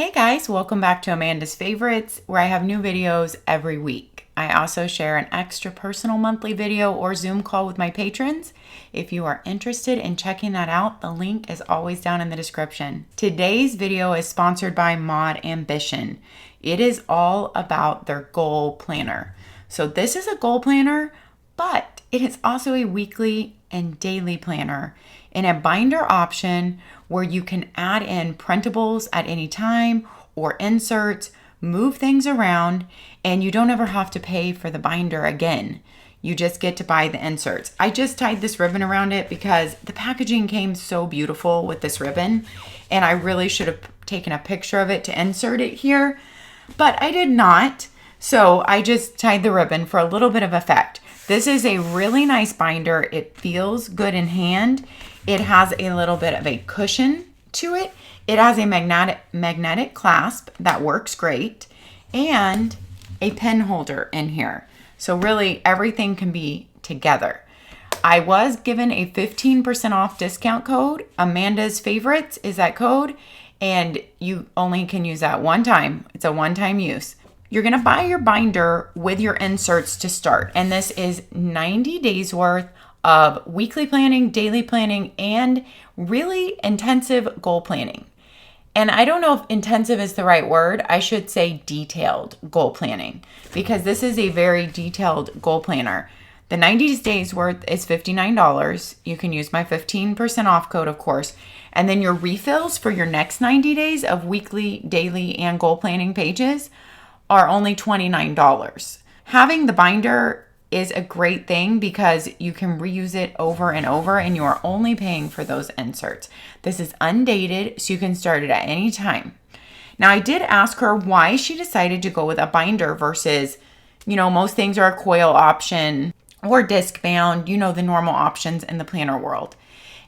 Hey guys, welcome back to Amanda's Favorites, where I have new videos every week. I also share an extra personal monthly video or Zoom call with my patrons. If you are interested in checking that out, the link is always down in the description. Today's video is sponsored by modAmbition. It is all about their goal planner. So this is a goal planner, but it is also a weekly and daily planner in a binder option where you can add in printables at any time or inserts, move things around, and you don't ever have to pay for the binder again. You just get to buy the inserts. I just tied this ribbon around it because the packaging came so beautiful with this ribbon, and I really should have taken a picture of it to insert it here, but I did not. So I just tied the ribbon for a little bit of effect. This is a really nice binder. It feels good in hand. It has a little bit of a cushion to it. It has a magnetic clasp that works great and a pen holder in here. So really everything can be together. I was given a 15% off discount code. Amandasfavorites is that code, and you only can use that one time. It's a one-time use. You're gonna buy your binder with your inserts to start, and this is 90 days worth of weekly planning, daily planning, and really intensive goal planning. And I don't know if intensive is the right word. I should say detailed goal planning, because this is a very detailed goal planner. The 90 days worth is $59. You can use my 15% off code, of course. And then your refills for your next 90 days of weekly, daily, and goal planning pages are only $29. Having the binder is a great thing because you can reuse it over and over, and you are only paying for those inserts. This is undated, so you can start it at any time. Now, I did ask her why she decided to go with a binder versus, most things are a coil option or disc bound, the normal options in the planner world.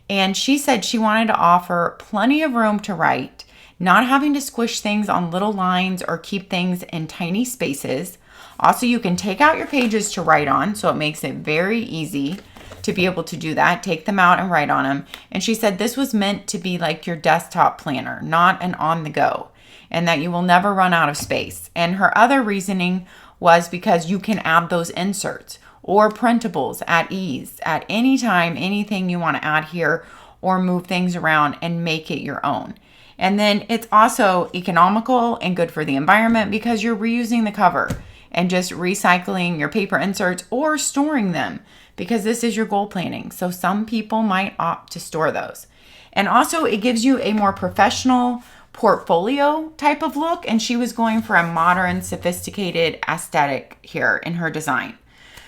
And she said she wanted to offer plenty of room to write, not having to squish things on little lines or keep things in tiny spaces. Also, you can take out your pages to write on, so it makes it very easy to be able to do that. Take them out and write on them. And she said this was meant to be like your desktop planner, not an on-the-go, and that you will never run out of space. And her other reasoning was because you can add those inserts or printables at ease, at any time, anything you want to add here or move things around and make it your own. And then it's also economical and good for the environment because you're reusing the cover and just recycling your paper inserts or storing them, because this is your goal planning. So some people might opt to store those. And also it gives you a more professional portfolio type of look. And she was going for a modern, sophisticated aesthetic here in her design.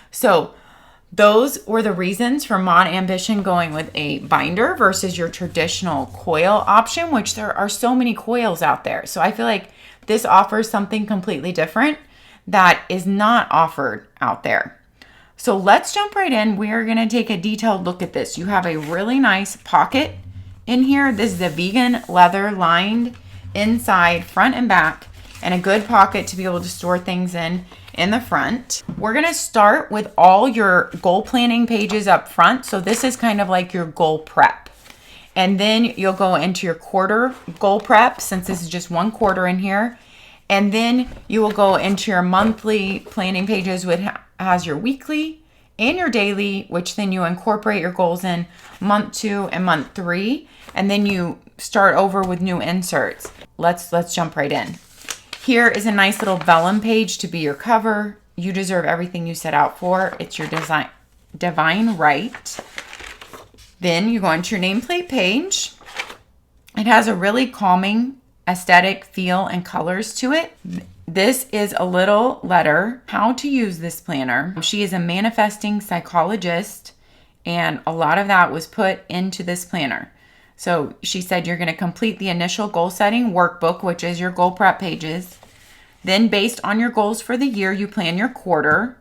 So those were the reasons for modAmbition going with a binder versus your traditional coil option, which there are so many coils out there. So I feel like this offers something completely different that is not offered out there. So let's jump right in. We are going to take a detailed look at this. You have a really nice pocket in here. This is a vegan leather lined inside, front and back, and a good pocket to be able to store things in the front. We're going to start with all your goal planning pages up front. So this is kind of like your goal prep. And then you'll go into your quarter goal prep, since this is just one quarter in here. And then you will go into your monthly planning pages, which has your weekly and your daily, which then you incorporate your goals in month 2 and month 3. And then you start over with new inserts. Let's jump right in. Here is a nice little vellum page to be your cover. You deserve everything you set out for. It's your divine right. Then you go into your nameplate page. It has a really calming aesthetic feel and colors to it. This is a little letter, how to use this planner. She is a manifesting psychologist, and a lot of that was put into this planner. So she said you're going to complete the initial goal setting workbook, which is your goal prep pages. Then based on your goals for the year, you plan your quarter.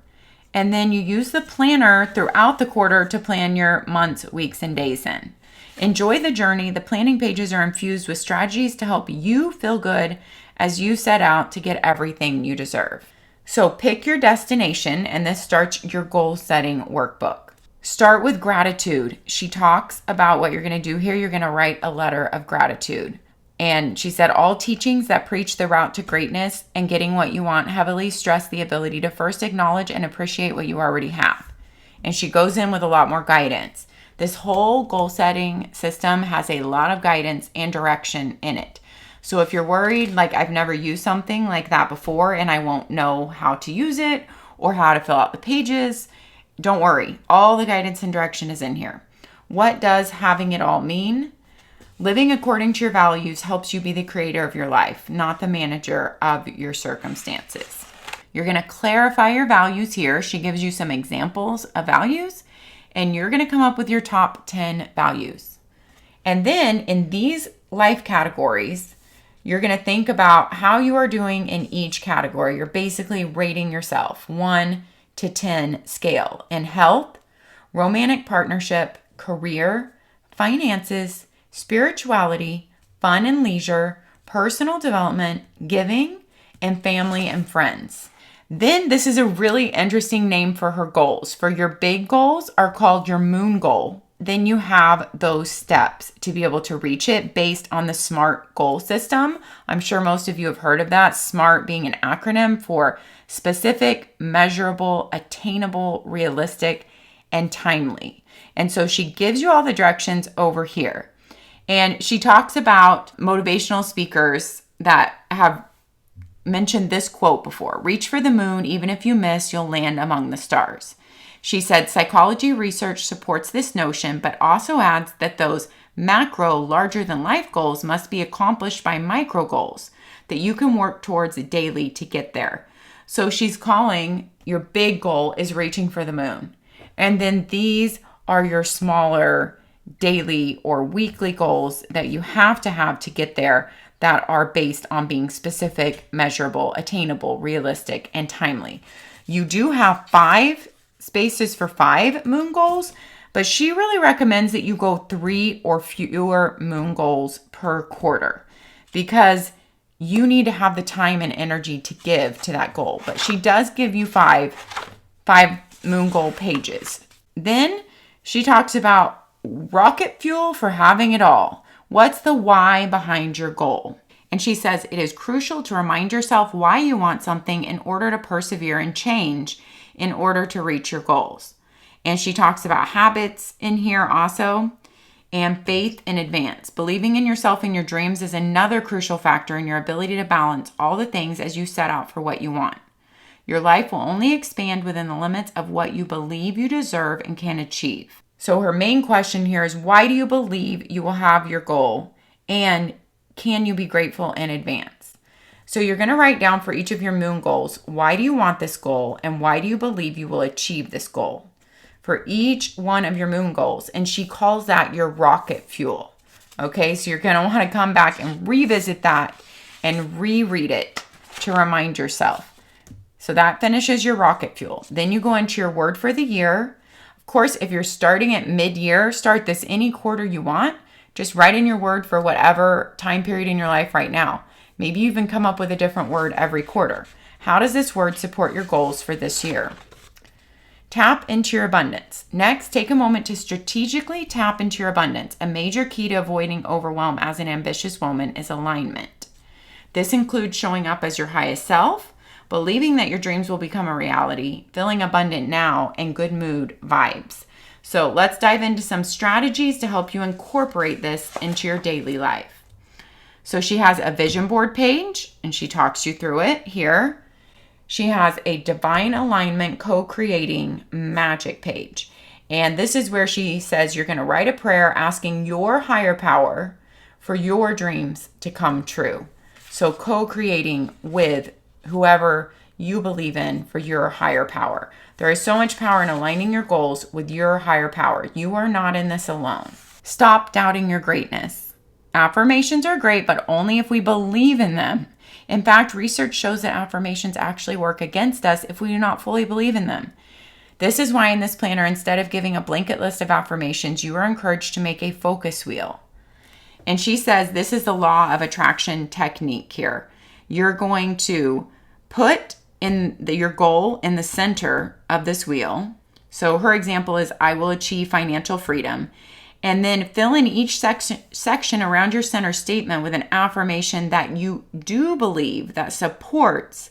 And then you use the planner throughout the quarter to plan your months, weeks, and days in. Enjoy the journey. The planning pages are infused with strategies to help you feel good as you set out to get everything you deserve. So pick your destination, and this starts your goal setting workbook. Start with gratitude. She talks about what you're going to do here. You're going to write a letter of gratitude. And she said, all teachings that preach the route to greatness and getting what you want heavily stress the ability to first acknowledge and appreciate what you already have. And she goes in with a lot more guidance. This whole goal setting system has a lot of guidance and direction in it. So if you're worried, like I've never used something like that before and I won't know how to use it or how to fill out the pages, don't worry. All the guidance and direction is in here. What does having it all mean? Living according to your values helps you be the creator of your life, not the manager of your circumstances. You're going to clarify your values here. She gives you some examples of values, and you're going to come up with your top 10 values. And then in these life categories, you're going to think about how you are doing in each category. You're basically rating yourself 1 to 10 scale in health, romantic partnership, career, finances, spirituality, fun and leisure, personal development, giving, and family and friends. Then this is a really interesting name for her goals. For your big goals are called your moon goal. Then you have those steps to be able to reach it based on the SMART goal system. I'm sure most of you have heard of that. SMART being an acronym for specific, measurable, attainable, realistic, and timely. And so she gives you all the directions over here. And she talks about motivational speakers that have mentioned this quote before. Reach for the moon, even if you miss, you'll land among the stars. She said psychology research supports this notion, but also adds that those macro, larger than life goals must be accomplished by micro goals that you can work towards daily to get there. So she's calling your big goal is reaching for the moon. And then these are your smaller daily or weekly goals that you have to get there that are based on being specific, measurable, attainable, realistic, and timely. You do have 5 spaces for 5 moon goals, but she really recommends that you go 3 or fewer moon goals per quarter because you need to have the time and energy to give to that goal. But she does give you 5 moon goal pages. Then she talks about rocket fuel for having it all. What's the why behind your goal? And she says it is crucial to remind yourself why you want something in order to persevere and change in order to reach your goals. And she talks about habits in here also, and faith in advance. Believing in yourself and your dreams is another crucial factor in your ability to balance all the things as you set out for what you want. Your life will only expand within the limits of what you believe you deserve and can achieve. So her main question here is, why do you believe you will have your goal? And can you be grateful in advance? So you're going to write down for each of your moon goals, why do you want this goal? And why do you believe you will achieve this goal? For each one of your moon goals. And she calls that your rocket fuel. Okay, so you're going to want to come back and revisit that and reread it to remind yourself. So that finishes your rocket fuel. Then you go into your word for the year. Of course, if you're starting at mid-year, start this any quarter you want. Just write in your word for whatever time period in your life right now. Maybe you even come up with a different word every quarter. How does this word support your goals for this year? Tap into your abundance. Next, take a moment to strategically tap into your abundance. A major key to avoiding overwhelm as an ambitious woman is alignment. This includes showing up as your highest self, believing that your dreams will become a reality, feeling abundant now, and good mood vibes. So let's dive into some strategies to help you incorporate this into your daily life. So she has a vision board page, and she talks you through it here. She has a divine alignment co-creating magic page. And this is where she says you're going to write a prayer asking your higher power for your dreams to come true. So co-creating with whoever you believe in for your higher power. There is so much power in aligning your goals with your higher power. You are not in this alone. Stop doubting your greatness. Affirmations are great, but only if we believe in them. In fact, research shows that affirmations actually work against us if we do not fully believe in them. This is why in this planner, instead of giving a blanket list of affirmations, you are encouraged to make a focus wheel. And she says this is the law of attraction technique here. You're going to put in your goal in the center of this wheel. So her example is, I will achieve financial freedom. And then fill in each section around your center statement with an affirmation that you do believe that supports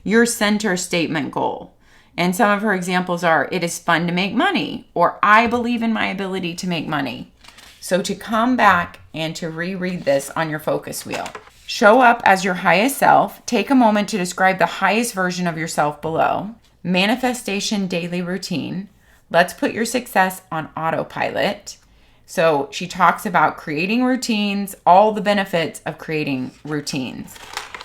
your center statement goal. And some of her examples are, it is fun to make money, or I believe in my ability to make money. So to come back and to reread this on your focus wheel. Show up as your highest self. Take a moment to describe the highest version of yourself below. Manifestation daily routine. Let's put your success on autopilot. So she talks about creating routines, all the benefits of creating routines.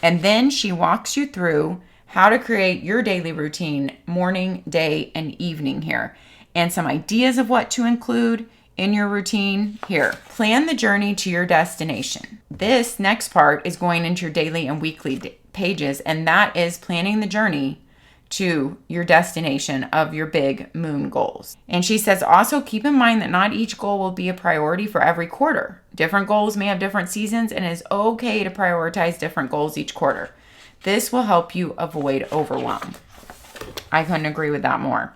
And then she walks you through how to create your daily routine, morning, day, and evening here. And some ideas of what to include in your routine here. Plan the journey to your destination. This next part is going into your daily and weekly pages, and that is planning the journey to your destination of your big moon goals. And she says also keep in mind that not each goal will be a priority for every quarter. Different goals may have different seasons, and it is okay to prioritize different goals each quarter. This will help you avoid overwhelm. I couldn't agree with that more.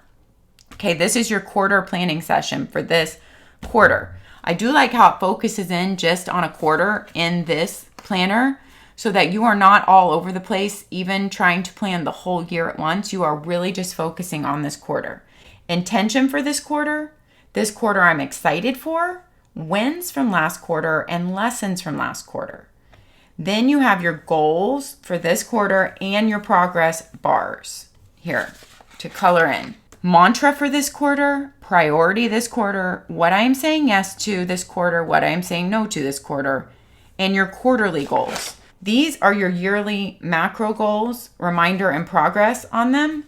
Okay, this is your quarter planning session for this quarter. I do like how it focuses in just on a quarter in this planner so that you are not all over the place, even trying to plan the whole year at once. You are really just focusing on this quarter. Intention for this quarter I'm excited for, wins from last quarter, and lessons from last quarter. Then you have your goals for this quarter and your progress bars here to color in. Mantra for this quarter, priority this quarter, what I am saying yes to this quarter, what I am saying no to this quarter, and your quarterly goals. These are your yearly macro goals, reminder and progress on them.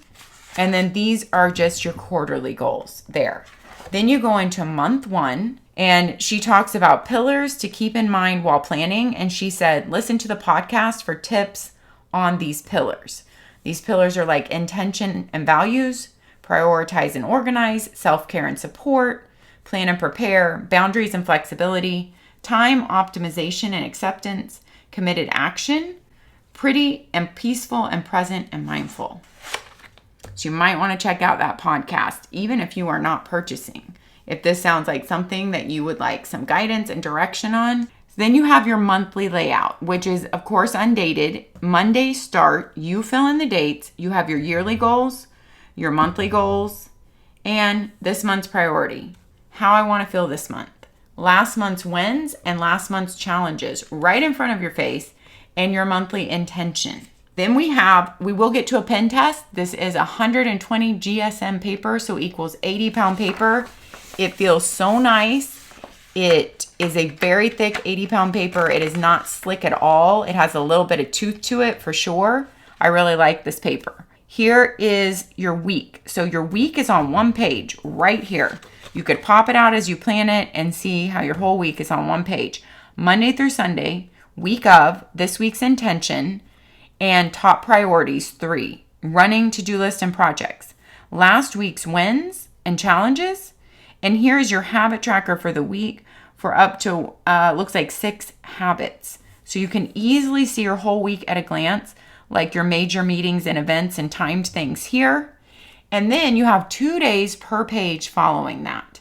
And then these are just your quarterly goals there. Then you go into month 1, and she talks about pillars to keep in mind while planning. And she said, listen to the podcast for tips on these pillars. These pillars are like intention and values, prioritize and organize, self-care and support, plan and prepare, boundaries and flexibility, time optimization and acceptance, committed action, pretty and peaceful and present and mindful. So you might want to check out that podcast, even if you are not purchasing. If this sounds like something that you would like some guidance and direction on. Then you have your monthly layout, which is, of course, undated. Monday start, you fill in the dates. You have your yearly goals, your monthly goals, and this month's priority. How I want to feel this month. Last month's wins and last month's challenges right in front of your face, and your monthly intention. Then we will get to a pen test. This is 120 GSM paper, so equals 80-pound paper. It feels so nice. It is a very thick 80-pound paper. It is not slick at all. It has a little bit of tooth to it for sure. I really like this paper. Here is your week. So your week is on one page right here. You could pop it out as you plan it and see how your whole week is on one page. Monday through Sunday, week of, this week's intention, and top priorities 3, running, to-do list, and projects. Last week's wins and challenges. And here's your habit tracker for the week for up to, looks like 6 habits. So you can easily see your whole week at a glance, like your major meetings and events and timed things here. And then you have 2 days per page following that.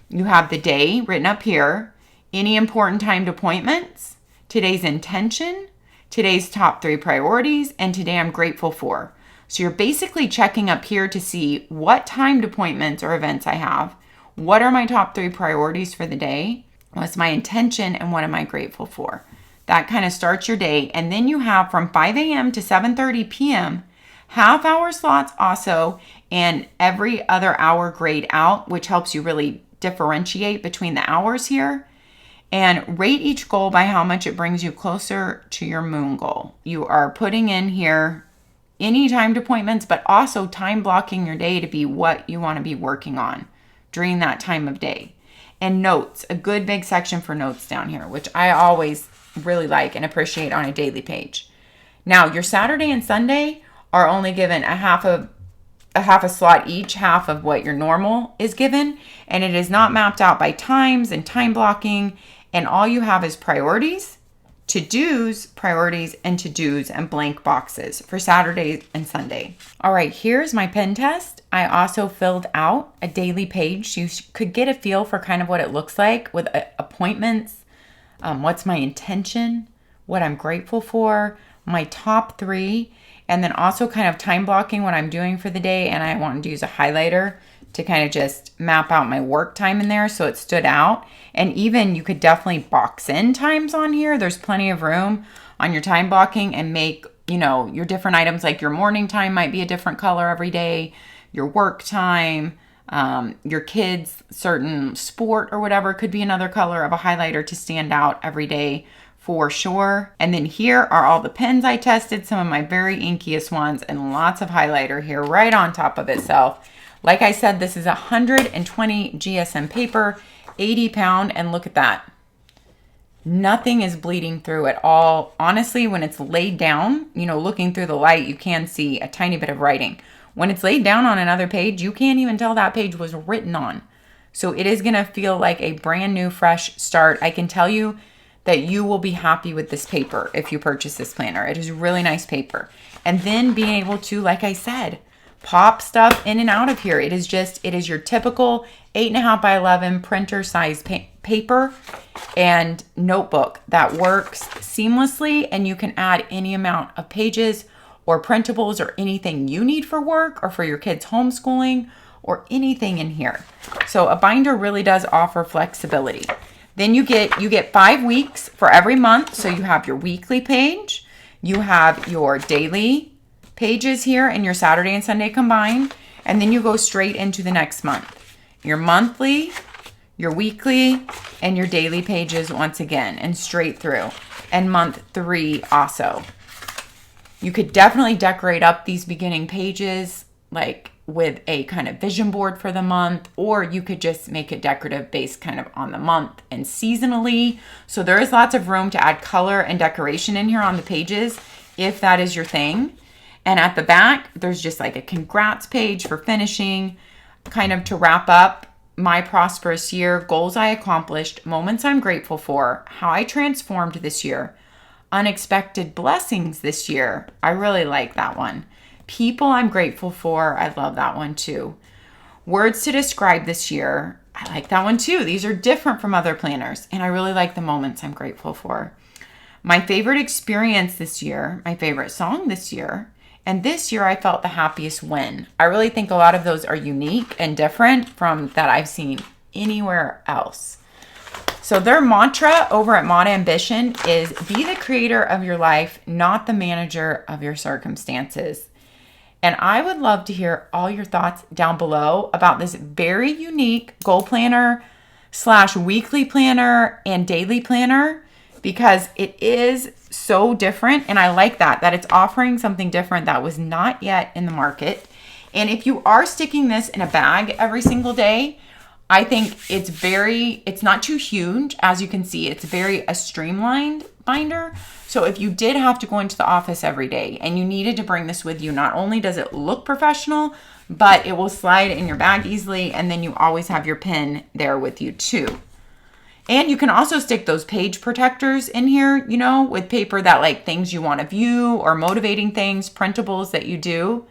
You have the day written up here, any important timed appointments, today's intention, today's top 3 priorities, and today I'm grateful for. So you're basically checking up here to see what timed appointments or events I have, what are my top 3 priorities for the day, what's my intention, and what am I grateful for. That kind of starts your day. And then you have from 5 a.m. to 7:30 p.m. half-hour slots also, and every other hour grayed out, which helps you really differentiate between the hours here. And rate each goal by how much it brings you closer to your moon goal. You are putting in here any timed appointments, but also time blocking your day to be what you want to be working on during that time of day. And notes, a good big section for notes down here, which I always really like and appreciate on a daily page. Now, your Saturday and Sunday are only given a half a slot each, half of what your normal is given, and it is not mapped out by times and time blocking, and all you have is priorities, to-dos, priorities, and to-dos and blank boxes for Saturday and Sunday. All right, here's my pen test. I also filled out a daily page. So you could get a feel for kind of what it looks like with appointments, what's my intention, what I'm grateful for, my top 3, and then also kind of time blocking what I'm doing for the day. And I wanted to use a highlighter to kind of just map out my work time in there so it stood out. And even you could definitely box in times on here. There's plenty of room on your time blocking and make, your different items, like your morning time might be a different color every day, your work time, your kids' certain sport or whatever could be another color of a highlighter to stand out every day for sure. And then here are all the pens I tested, some of my very inkiest ones, and lots of highlighter here right on top of itself. Like I said, this is 120 GSM paper, 80 pound, and look at that. Nothing is bleeding through at all. Honestly, when it's laid down, looking through the light, you can see a tiny bit of writing. When it's laid down on another page, you can't even tell that page was written on. So it is gonna feel like a brand new, fresh start. I can tell you that you will be happy with this paper if you purchase this planner. It is really nice paper. And then being able to, like I said, pop stuff in and out of here. It is your typical 8.5 by 11 printer size paper and notebook that works seamlessly, and you can add any amount of pages or printables or anything you need for work or for your kids' homeschooling or anything in here. So a binder really does offer flexibility. Then you get 5 weeks for every month. So you have your weekly page, you have your daily pages here, and your Saturday and Sunday combined, and then you go straight into the next month. Your monthly, your weekly, and your daily pages once again, and straight through. And month 3 also. You could definitely decorate up these beginning pages like with a kind of vision board for the month, or you could just make it decorative based kind of on the month and seasonally. So there is lots of room to add color and decoration in here on the pages if that is your thing. And at the back, there's just like a congrats page for finishing, kind of to wrap up my prosperous year, goals I accomplished, moments I'm grateful for, how I transformed this year, unexpected blessings this year. I really like that one. People I'm grateful for. I love that one too. Words to describe this year. I like that one too. These are different from other planners, and I really like the moments I'm grateful for. My favorite experience this year, my favorite song this year, and this year I felt the happiest when. I really think a lot of those are unique and different from that I've seen anywhere else. So their mantra over at modAmbition is be the creator of your life, not the manager of your circumstances. And I would love to hear all your thoughts down below about this very unique goal planner / weekly planner and daily planner, because it is so different. And I like that it's offering something different that was not yet in the market. And if you are sticking this in a bag every single day, I think it's not too huge. As you can see, it's a streamlined binder. So if you did have to go into the office every day and you needed to bring this with you, not only does it look professional, but it will slide in your bag easily. And then you always have your pen there with you too. And you can also stick those page protectors in here, with paper that like things you want to view or motivating things, printables that you do.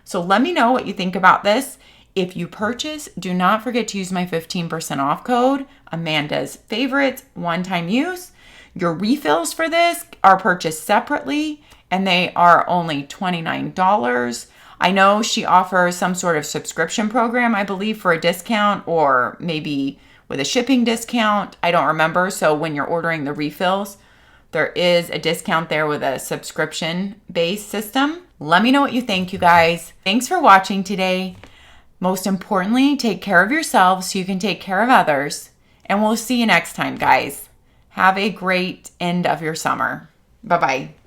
So let me know what you think about this. If you purchase, do not forget to use my 15% off code, Amandasfavorites, one-time use. Your refills for this are purchased separately, and they are only $29. I know she offers some sort of subscription program, I believe, for a discount, or maybe with a shipping discount. I don't remember. So when you're ordering the refills, there is a discount there with a subscription-based system. Let me know what you think, you guys. Thanks for watching today. Most importantly, take care of yourselves so you can take care of others. And we'll see you next time, guys. Have a great end of your summer. Bye-bye.